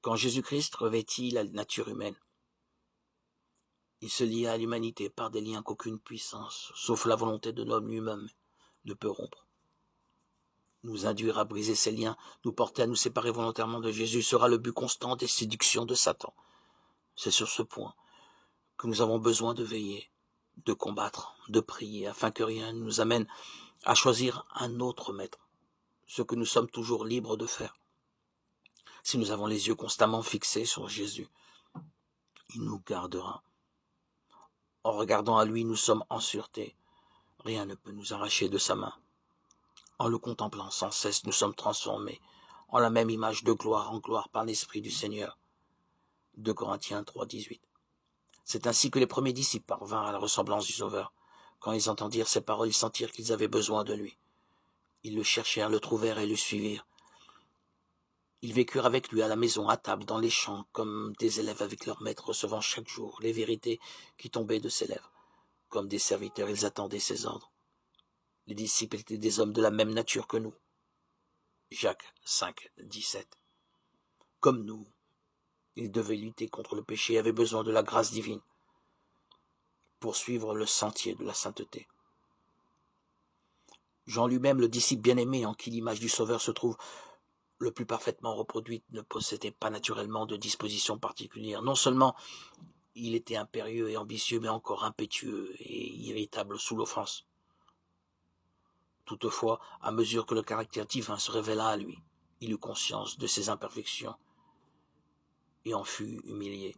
Quand Jésus-Christ revêtit la nature humaine, il se lia à l'humanité par des liens qu'aucune puissance, sauf la volonté de l'homme lui-même, ne peut rompre. Nous induire à briser ces liens, nous porter à nous séparer volontairement de Jésus sera le but constant des séductions de Satan. C'est sur ce point que nous avons besoin de veiller, de combattre, de prier, afin que rien ne nous amène à choisir un autre maître, ce que nous sommes toujours libres de faire. Si nous avons les yeux constamment fixés sur Jésus, il nous gardera. En regardant à lui, nous sommes en sûreté. Rien ne peut nous arracher de sa main. En le contemplant sans cesse, nous sommes transformés en la même image de gloire en gloire par l'Esprit du Seigneur. 2 Corinthiens 3, 18. C'est ainsi que les premiers disciples parvinrent à la ressemblance du Sauveur. Quand ils entendirent ces paroles, ils sentirent qu'ils avaient besoin de lui. Ils le cherchèrent, le trouvèrent et le suivirent. Ils vécurent avec lui à la maison, à table, dans les champs, comme des élèves avec leur maître, recevant chaque jour les vérités qui tombaient de ses lèvres. Comme des serviteurs, ils attendaient ses ordres. Les disciples étaient des hommes de la même nature que nous. Jacques 5, 17. Comme nous, ils devaient lutter contre le péché et avaient besoin de la grâce divine pour suivre le sentier de la sainteté. Jean lui-même, le disciple bien-aimé en qui l'image du Sauveur se trouve le plus parfaitement reproduite, ne possédait pas naturellement de dispositions particulières. Non seulement il était impérieux et ambitieux, mais encore impétueux et irritable sous l'offense. Toutefois, à mesure que le caractère divin se révéla à lui, il eut conscience de ses imperfections et en fut humilié.